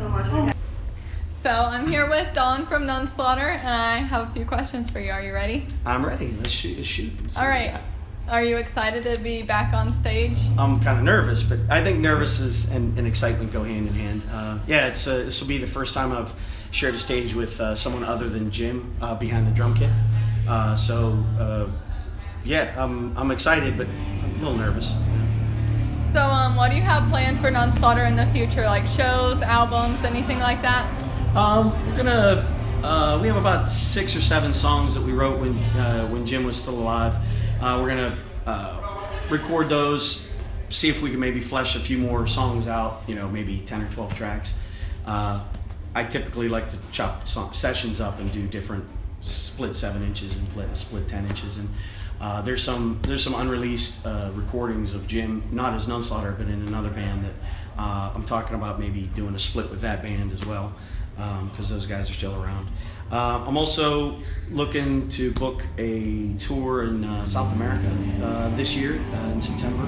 so much. So I'm here with Dawn from Nunslaughter, and I have a few questions for you. Are you ready? I'm ready. Let's shoot. All right. Are you excited to be back on stage? I'm kind of nervous, but I think nervous and excitement go hand in hand. This will be the first time I've shared a stage with someone other than Jim behind the drum kit. I'm excited, but I'm a little nervous. So what do you have planned for Nunslaughter in the future, like shows, albums, anything like that? We have about 6 or 7 songs that we wrote when Jim was still alive. We're gonna record those, see if we can maybe flesh a few more songs out. Maybe 10 or 12 tracks. I typically like to chop sessions up and do different split 7 inches and split 10 inches. And there's some unreleased recordings of Jim, not as Nunslaughter, but in another band that I'm talking about maybe doing a split with that band as well. Because those guys are still around. I'm also looking to book a tour in South America this year in September.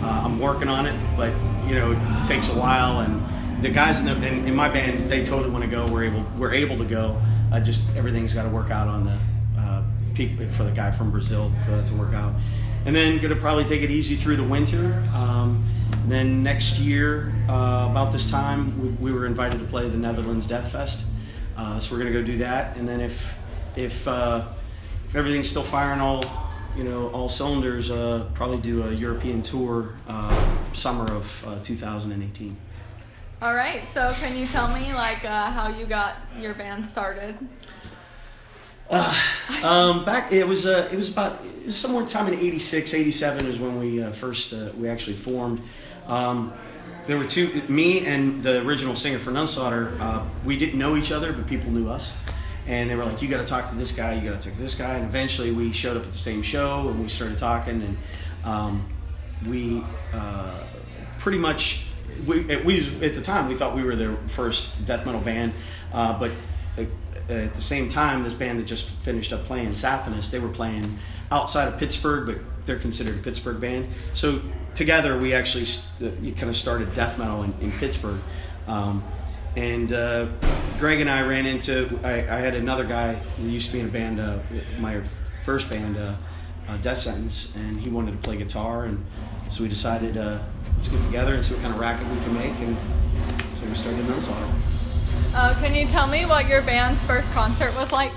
I'm working on it, but it takes a while. And the guys in my band, they totally want to go. We're able to go. Just everything's got to work out on the people for the guy from Brazil for that to work out. And then going to probably take it easy through the winter. Then next year, about this time, we were invited to play the Netherlands Death Fest. So we're going to go do that. And then if everything's still firing all cylinders, probably do a European tour summer of 2018. All right. So can you tell me how you got your band started? It was somewhere time in 86, 87 is when we we actually formed. There were me and the original singer for Nunslaughter. We didn't know each other, but people knew us. And they were like, you got to talk to this guy, you got to talk to this guy. And eventually we showed up at the same show and we started talking. And we pretty much, at the time, we thought we were their first death metal band. But at the same time, this band that just finished up playing, Sathanas, they were playing outside of Pittsburgh, but they're considered a Pittsburgh band. So together, we actually kind of started death metal in Pittsburgh. Greg and I ran into, I had another guy who used to be in a band, my first band, Death Sentence, and he wanted to play guitar, and so we decided, let's get together and see what kind of racket we can make, and so we started Nunslaughter. Can you tell me what your band's first concert was like?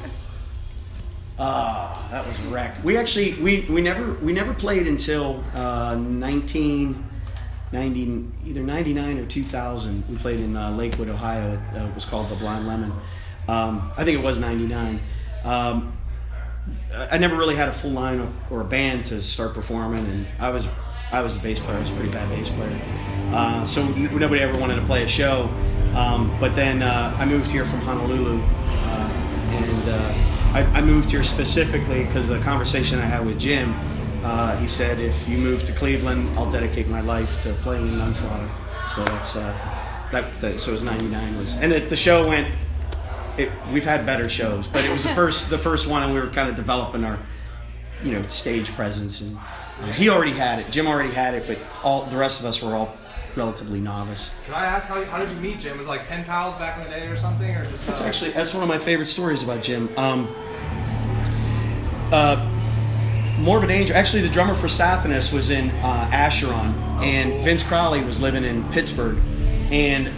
That was a wreck. We actually we never played until 1990, either 99 or 2000. We played in Lakewood, Ohio. It was called the Blind Lemon. I think it was 99. I never really had a full line or a band to start performing, and I was the bass player. I was a pretty bad bass player. So nobody ever wanted to play a show. But then I moved here from Honolulu, I moved here specifically because the conversation I had with Jim, he said, if you move to Cleveland, I'll dedicate my life to playing in Nunslaughter. So that's so it was 99 and the show went. We've had better shows, but it was the first one, and we were kind of developing our stage presence, and he already had it. Jim already had it, but all the rest of us were all relatively novice. Can I ask how did you meet Jim? Was it like pen pals back in the day or something, or just? That's one of my favorite stories about Jim. Morbid Angel. Actually, the drummer for Sathanas was in Acheron, and Vince Crowley was living in Pittsburgh, and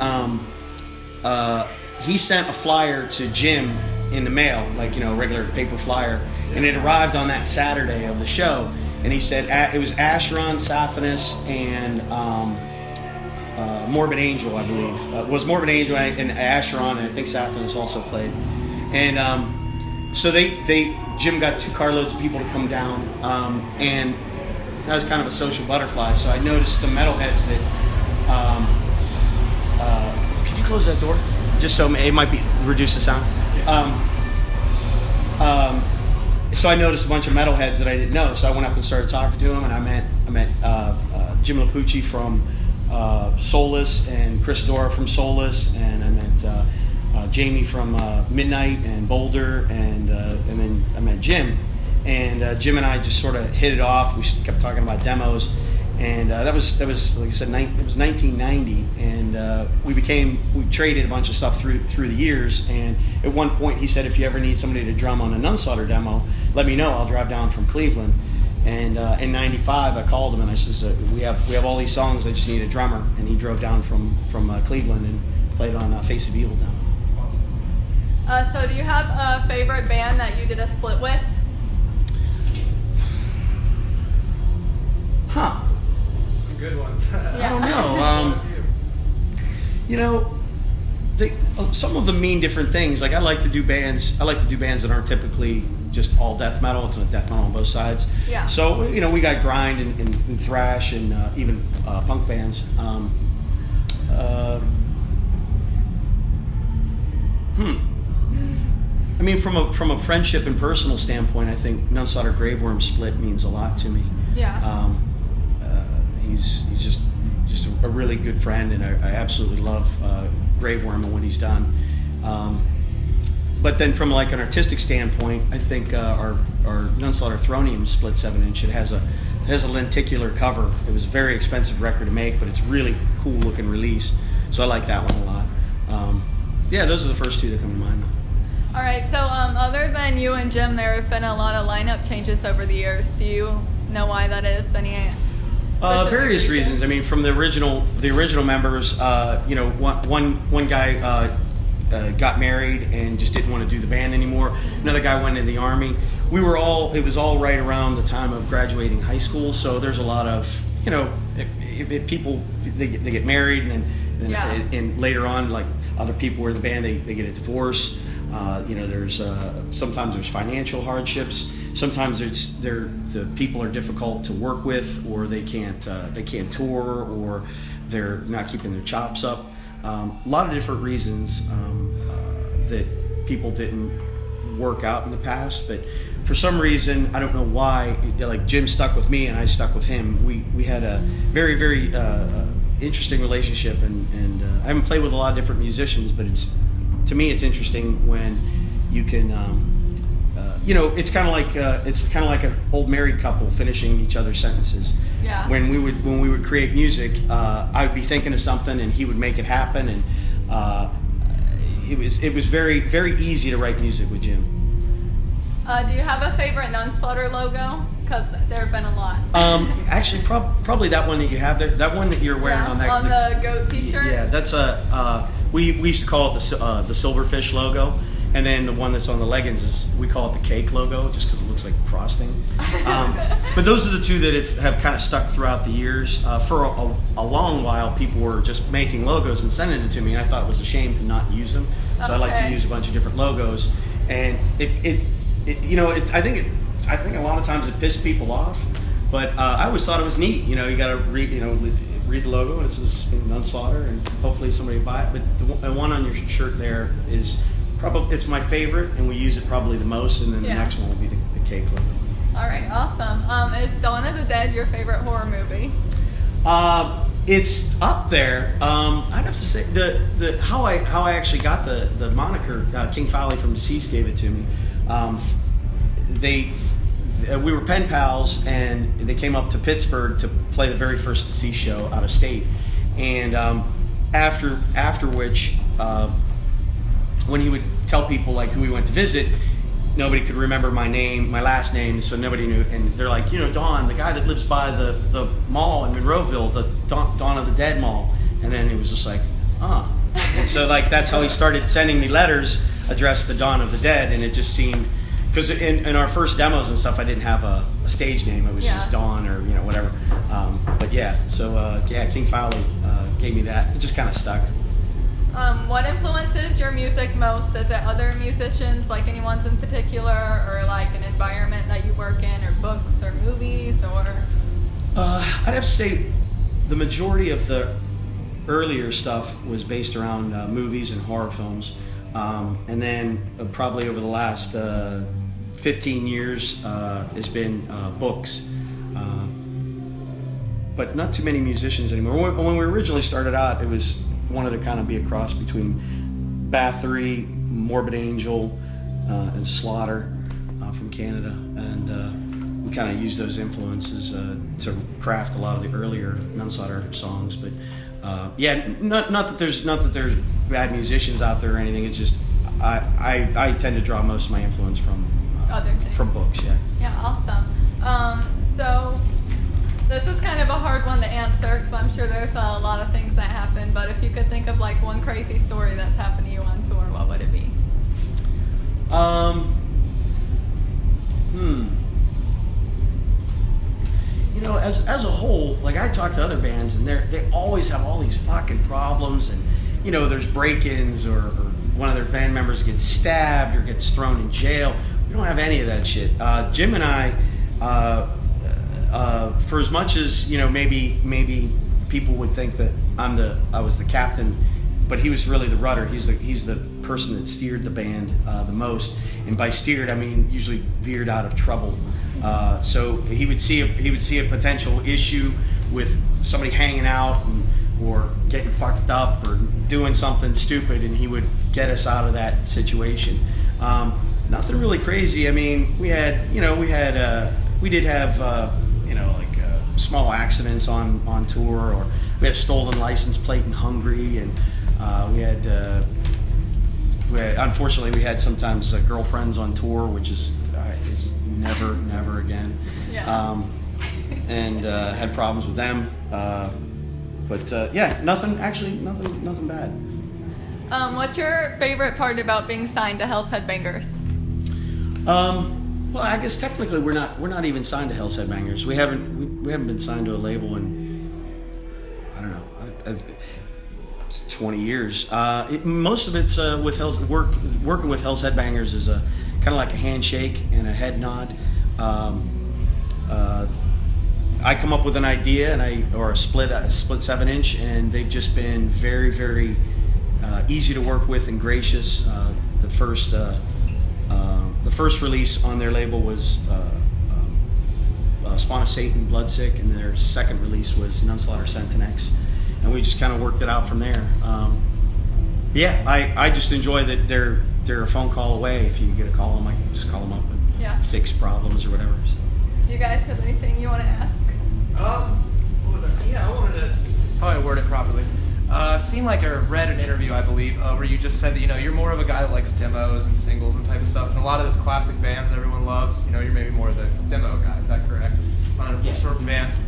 he sent a flyer to Jim in the mail, a regular paper flyer, and it arrived on that Saturday of the show, and he said it was Acheron, Sathanas, and Morbid Angel, I believe. It was Morbid Angel and Acheron, and I think Sathanas also played. And so Jim got 2 carloads of people to come down, and I was kind of a social butterfly, so I noticed some metalheads that, could you close that door? Just so it might reduce the sound. So I noticed a bunch of metalheads that I didn't know, so I went up and started talking to them, and I met Jim Lapucci from Soulless, and Chris Dora from Soulless, and I met Jamie from Midnight and Boulder, and then I met Jim, and Jim and I just sort of hit it off. We kept talking about demos, And that was like I said, it was 1990, and we traded a bunch of stuff through the years. And at one point, he said, if you ever need somebody to drum on a Nunslaughter demo, let me know. I'll drive down from Cleveland. And in '95, I called him and I says, we have all these songs. I just need a drummer. And he drove down from Cleveland and played on Face of Evil demo. So do you have a favorite band that you did a split with? Huh. Some good ones. I don't know. Some of them mean different things. Like I like to do bands that aren't typically just all death metal. It's not death metal on both sides. Yeah. So we got grind and thrash and even punk bands. I mean, from a friendship and personal standpoint, I think Nunslaughter Graveworm split means a lot to me. Yeah. He's just a really good friend, and I absolutely love Graveworm and what he's done. But then from like an artistic standpoint, I think our Nunslaughter Thronium split 7-inch. It has a lenticular cover. It was a very expensive record to make, but it's really cool looking release. So I like that one a lot. Those are the first two that come to mind. All right. So other than you and Jim, there have been a lot of lineup changes over the years. Do you know why that is? Any various reasons. I mean, from the original members, one guy got married and just didn't want to do the band anymore. Another guy went in the Army. It was all right around the time of graduating high school, so there's a lot of, people, they get married and later on, like other people were in the band, they get a divorce. There's sometimes there's financial hardships. Sometimes the people are difficult to work with, or they can't tour, or they're not keeping their chops up. A lot of different reasons that people didn't work out in the past, but for some reason, I don't know why, like Jim stuck with me and I stuck with him. We had a very, very interesting relationship, and I haven't played with a lot of different musicians, but to me it's interesting when you can, it's kind of like an old married couple finishing each other's sentences. Yeah. When we would create music, I would be thinking of something and he would make it happen, and it was very, very easy to write music with Jim. Do you have a favorite Nunslaughter logo? Because there have been a lot. Actually, probably that one that you have there. That one that you're wearing on that. On the goat T-shirt. Yeah, that's we used to call it the silverfish logo, and then the one that's on the leggings we call it the cake logo, just because it looks like frosting. But those are the two that have kind of stuck throughout the years. For a long while, people were just making logos and sending it to me, and I thought it was a shame to not use them. So I like to use a bunch of different logos, and I think a lot of times it pissed people off, but I always thought it was neat. You got to read the logo, and it says Nunslaughter, and hopefully somebody will buy it. But the one on your shirt there is it's my favorite, and we use it probably the most. And then the next one will be the cake logo. All right, awesome. Is Dawn of the Dead your favorite horror movie? It's up there. I'd have to say the how I actually got the moniker King Fowley from Deceased gave it to me. We were pen pals, and they came up to Pittsburgh to play the very first Deceased show out of state. And after which, when he would tell people like who we went to visit, nobody could remember my last name, so nobody knew. And they're like, Don, the guy that lives by the mall in Monroeville, the Dawn of the Dead mall. And then it was just like, And so like that's how he started sending me letters addressed to Dawn of the Dead, and it just seemed. Because in our first demos and stuff, I didn't have a stage name. It was just Dawn or whatever. King Fowley gave me that. It just kind of stuck. What influences your music most? Is it other musicians, like anyone's in particular, or like an environment that you work in, or books, or movies, or? I'd have to say the majority of the earlier stuff was based around movies and horror films, and then probably over the last 15 years has been books, but not too many musicians anymore. When we originally started out, it was wanted to kind of be a cross between Bathory, Morbid Angel, and Slaughter from Canada, and we kind of use those influences to craft a lot of the earlier Nunslaughter songs. But yeah, not that there's bad musicians out there or anything. It's just I tend to draw most of my influence from other things. From books. Yeah. Yeah, awesome. So this is kind of a hard one to answer because I'm sure there's a lot of things that happen. But if you could think of like one crazy story that's happened to you on tour, what would it be? You know, as a whole, like I talk to other bands and they always have all these fucking problems, and you know, there's break-ins or one of their band members gets stabbed or gets thrown in jail. We don't have any of that shit. Jim and I, for as much as you know, maybe people would think that I was the captain, but he was really the rudder. He's the person that steered the band the most, and by steered I mean usually veered out of trouble. So he would see a potential issue with somebody hanging out or getting fucked up or doing something stupid, and he would get us out of that situation. Nothing really crazy. I mean, we did have small accidents on tour, or we had a stolen license plate in Hungary, and we had unfortunately we had sometimes girlfriends on tour, which is never again. Yeah. And had problems with them, but yeah, nothing bad. What's your favorite part about being signed to Hell's Headbangers? Well, I guess technically we're not even signed to Hell's Headbangers. We haven't been signed to a label in, I don't know, 20 years. Most of it's with working with Hell's Headbangers is kind of like a handshake and a head nod. I come up with an idea or a split 7-inch, and they've just been very, very easy to work with and gracious. The first release on their label was Spawn of Satan, Bloodsick, and their second release was Nunslaughter Sentinex, and we just kind of worked it out from there. Yeah, I just enjoy that they're a phone call away. If you get a call them, I can just call them up and fix problems or whatever. So. Do you guys have anything you want to ask? What was that? Yeah, I wanted to probably word it properly. Seemed like I read an interview, I believe, where you just said that, you know, you're more of a guy that likes demos and singles and type of stuff, and a lot of those classic bands everyone loves, you know, you're maybe more of the demo guy. Is that correct? On certain bands.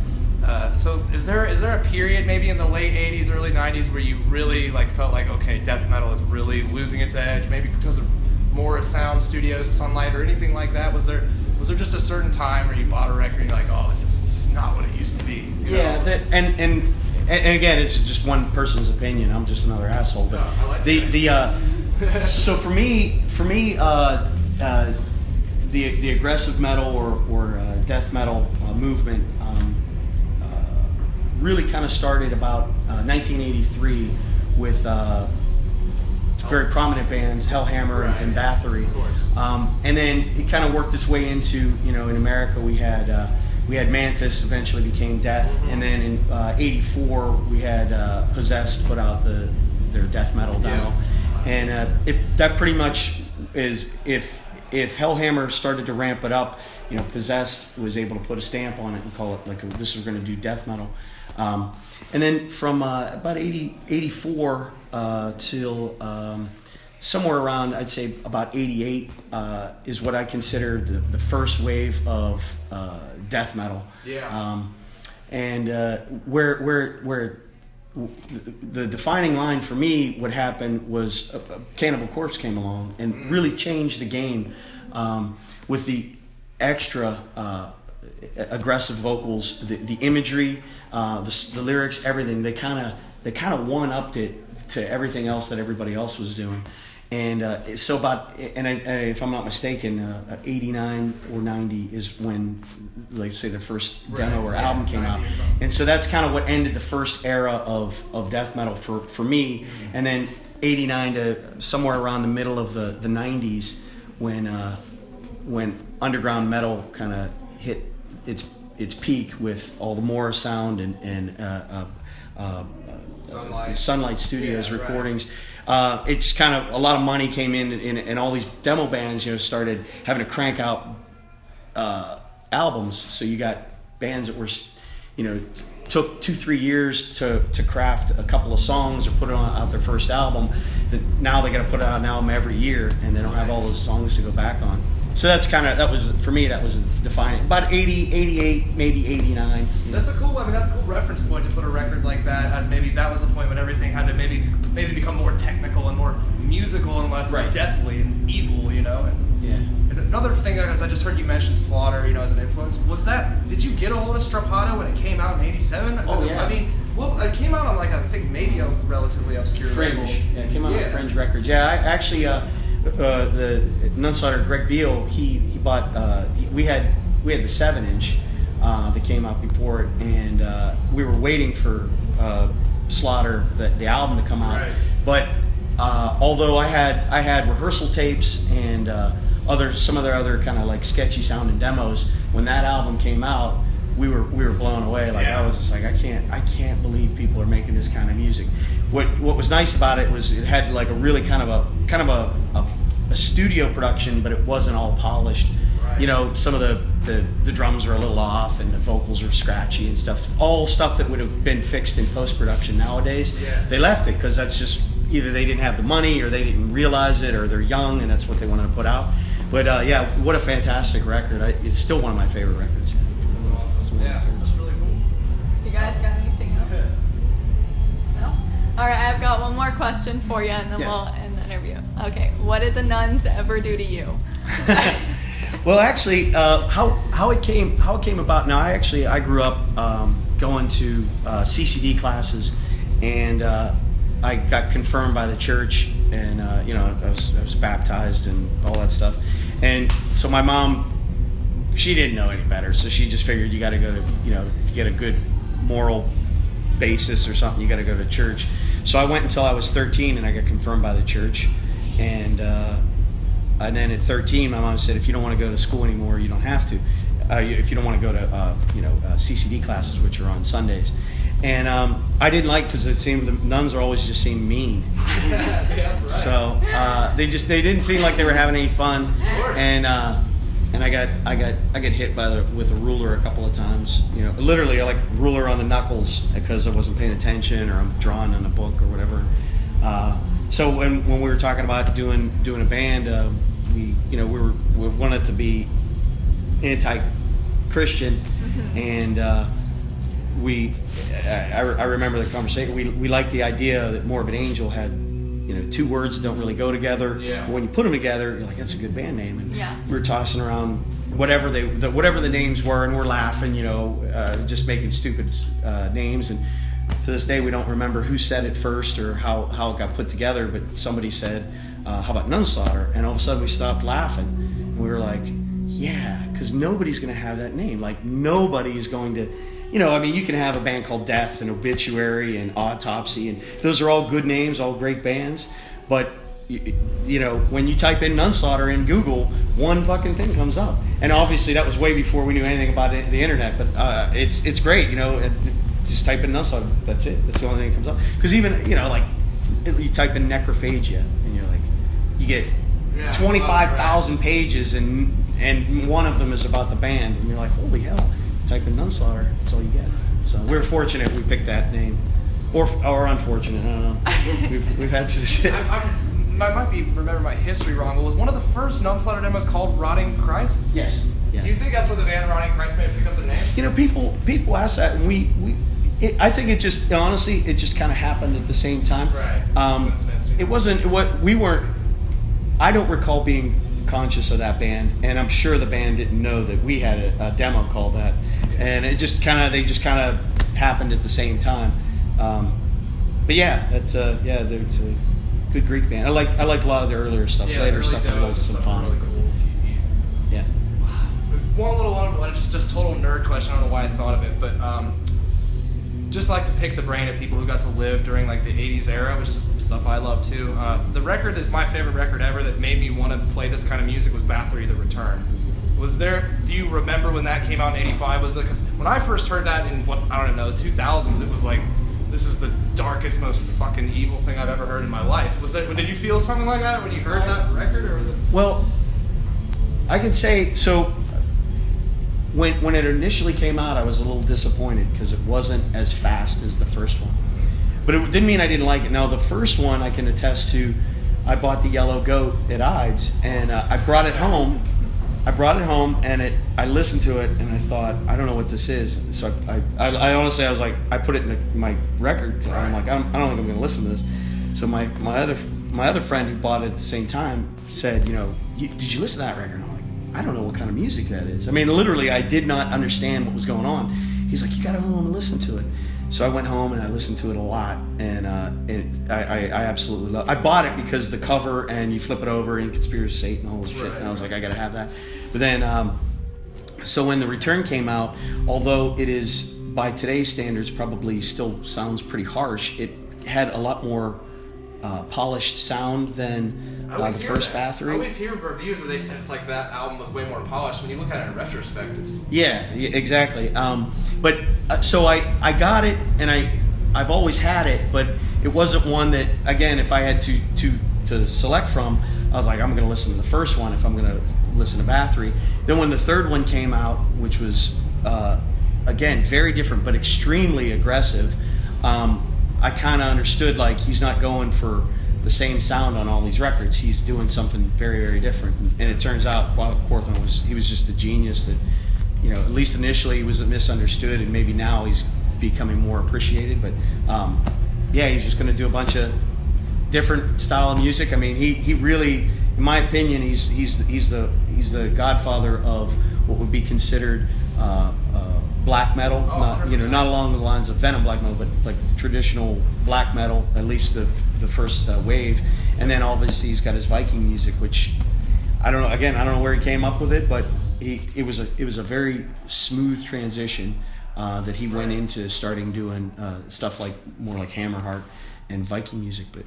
So is there a period maybe in the late 80s, early 90s where you really like felt like, okay, death metal is really losing its edge, maybe because of more Sound Studios, Sunlight, or anything like that? Was there just a certain time where you bought a record and you're like, oh, this is not what it used to be? And again, it's just one person's opinion. I'm just another asshole. But I like so for me, the aggressive metal or death metal movement really kind of started about 1983 with very prominent bands, Hellhammer and Bathory. Of course. And then it kind of worked its way into, you know, in America we had Mantis, eventually became Death, and then in '84 we had Possessed put out their death metal demo, and that pretty much is if Hellhammer started to ramp it up, you know, Possessed was able to put a stamp on it and call it like this is going to do death metal, and then from about 84 till somewhere around, I'd say about 88 is what I consider the first wave of death metal. Yeah. And where the defining line for me, what happened was Cannibal Corpse came along and really changed the game with the extra aggressive vocals, the imagery, the lyrics, everything. They kind of one-upped it to everything else that everybody else was doing. And so if I'm not mistaken, 89 or 90 is when, like say, the first demo or album came out. And so that's kind of what ended the first era of death metal for me. Mm-hmm. And then 89 to somewhere around the middle of the 90s when underground metal kind of hit its peak with all the Morris sound and Sunlight Studios recordings. It just kind of, a lot of money came in and all these demo bands, you know, started having to crank out albums. So you got bands that were, took 2-3 years to craft a couple of songs or put it out their first album. That now they got to put out an album every year, and they don't have all those songs to go back on. So that was for me. That was defining. About 80, 88, maybe 89. That's a cool reference point to put a record like that, as maybe that was the point when everything had to maybe become more technical and more musical and less deathly and evil, And, yeah. And another thing, as I just heard you mention Slaughter, as an influence, was that, did you get a hold of Strapato when it came out in '87? Oh, yeah. It came out on I think maybe a relatively obscure Fringe. label. Yeah, it came out on Fringe Records. Yeah, I actually, the Nunslaughter, Greg Beal, he bought, we had the 7-inch that came out before it, and we were waiting for Slaughter, the album to come out. Right. But although I had rehearsal tapes and some other kind of like sketchy sounding demos, when that album came out, we were blown away. Like I was just like, I can't believe people are making this kind of music. What was nice about it was it had like a really kind of a studio production, but it wasn't all polished. Right. Some of the drums were a little off and the vocals are scratchy and stuff. All stuff that would have been fixed in post-production nowadays. Yes. They left it because that's just either they didn't have the money or they didn't realize it or they're young and that's what they wanted to put out. But what a fantastic record. It's still one of my favorite records. That's awesome. Yeah, that's really cool. You guys got anything else? No? All right, I've got one more question for you and then we'll end the interview. Okay, what did the Nuns ever do to you? Well, actually, how it came about. Now, I grew up going to CCD classes, and I got confirmed by the church, and I was baptized and all that stuff. And so my mom, she didn't know any better, so she just figured you got to go to, if you get a good moral basis or something, you got to go to church. So I went until I was 13, and I got confirmed by the church, and then at 13, my mom said, if you don't want to go to school anymore, you don't have to. If you don't want to go to, CCD classes, which are on Sundays. And I didn't like, because it seemed the nuns always just seemed mean. Yeah, right. So they didn't seem like they were having any fun. And I got hit with a ruler a couple of times. Literally like ruler on the knuckles because I wasn't paying attention or I'm drawing on a book or whatever. So when we were talking about doing a band, we wanted to be anti-Christian, and I remember the conversation. We liked the idea that Morbid Angel had, two words that don't really go together. Yeah. But when you put them together, you're like, that's a good band name. And we were tossing around whatever the names were, and we're laughing, just making stupid names. And to this day, we don't remember who said it first or how it got put together, but somebody said, how about Nunslaughter? And all of a sudden we stopped laughing. And we were like, yeah, because nobody's going to have that name. Like, nobody is going to, you can have a band called Death and Obituary and Autopsy, and those are all good names, all great bands. But, when you type in Nunslaughter in Google, one fucking thing comes up. And obviously that was way before we knew anything about the internet, but it's great, just type in Nunslaughter. That's it. That's the only thing that comes up. Because even, you type in necrophagia, and you're like, you get 25,000 pages, and one of them is about the band, and you're like, holy hell! Type in Nunslaughter, that's all you get. So we're fortunate we picked that name, or unfortunate. I don't know. We've had some shit. I might be remember my history wrong, but was one of the first Nunslaughter demos called Rotting Christ? Yes. Yeah. You think that's what the band Rotting Christ made pick up the name? People ask that, and I think it just honestly it just kind of happened at the same time. Right. It wasn't what we weren't. I don't recall being conscious of that band, and I'm sure the band didn't know that we had a demo called that, and they just kind of happened at the same time. But yeah, that's they're a good Greek band. I like a lot of their earlier stuff. Yeah, Later stuff is a little some fun. Really cool EPs. Yeah. One little one, just total nerd question. I don't know why I thought of it, but just like to pick the brain of people who got to live during like the 80s era, which is stuff I love too. The record that's my favorite record ever that made me want to play this kind of music was Bathory: The Return. Do you remember when that came out in 85? Because when I first heard that in the 2000s, it was like, this is the darkest, most fucking evil thing I've ever heard in my life. Did you feel something like that when you heard that record, or was it? Well, I can say so. when it initially came out, I was a little disappointed because it wasn't as fast as the first one. But it didn't mean I didn't like it. Now, the first one I can attest to. I bought the Yellow Goat at Ides, and I brought it home. And I listened to it, and I thought, I don't know what this is. So I honestly, I was like, I put it in my record. I'm like, I don't think I'm going to listen to this. So my other friend who bought it at the same time said, did you listen to that record? And I'm like, I don't know what kind of music that is. I mean, literally, I did not understand what was going on. He's like, you got to go home and listen to it. So I went home and I listened to it a lot, and I absolutely love it. I bought it because the cover, and you flip it over and Conspiracy Satan and all this shit, and I was like, I gotta have that. But then, so when The Return came out, although it is by today's standards probably still sounds pretty harsh, it had a lot more polished sound than the first Bathory. I always hear reviews where they say it's like that album was way more polished. When you look at it in retrospect, it's exactly. So I got it, and I've always had it, but it wasn't one that, again, if I had to select from, I was like, I'm going to listen to the first one if I'm going to listen to Bathory. Then when the third one came out, which was again very different but extremely aggressive, I kind of understood, like, he's not going for the same sound on all these records. He's doing something very, very different. And it turns out Quorthon was just a genius that, at least initially he was misunderstood, and maybe now he's becoming more appreciated. But he's just going to do a bunch of different style of music. I mean, he really, in my opinion, he's the godfather of what would be considered black metal, not along the lines of Venom black metal, but like traditional black metal, at least the first wave. And then obviously he's got his Viking music, which I don't know where he came up with it, but it was a very smooth transition that he went into starting doing stuff like more like Hammerheart and Viking music. But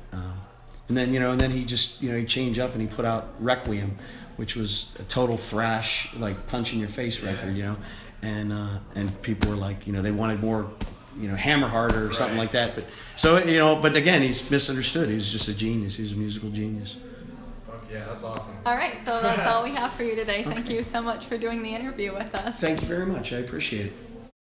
and then he just he changed up and he put out Requiem, which was a total thrash, like punch in your face record, and people were like, they wanted more, Hammerheart or something like that. But so but again, he's misunderstood. He's just a genius. He's a musical genius. Fuck yeah, that's awesome. All right, so that's all we have for you today. Thank you so much for doing the interview with us. Thank you very much. I appreciate it.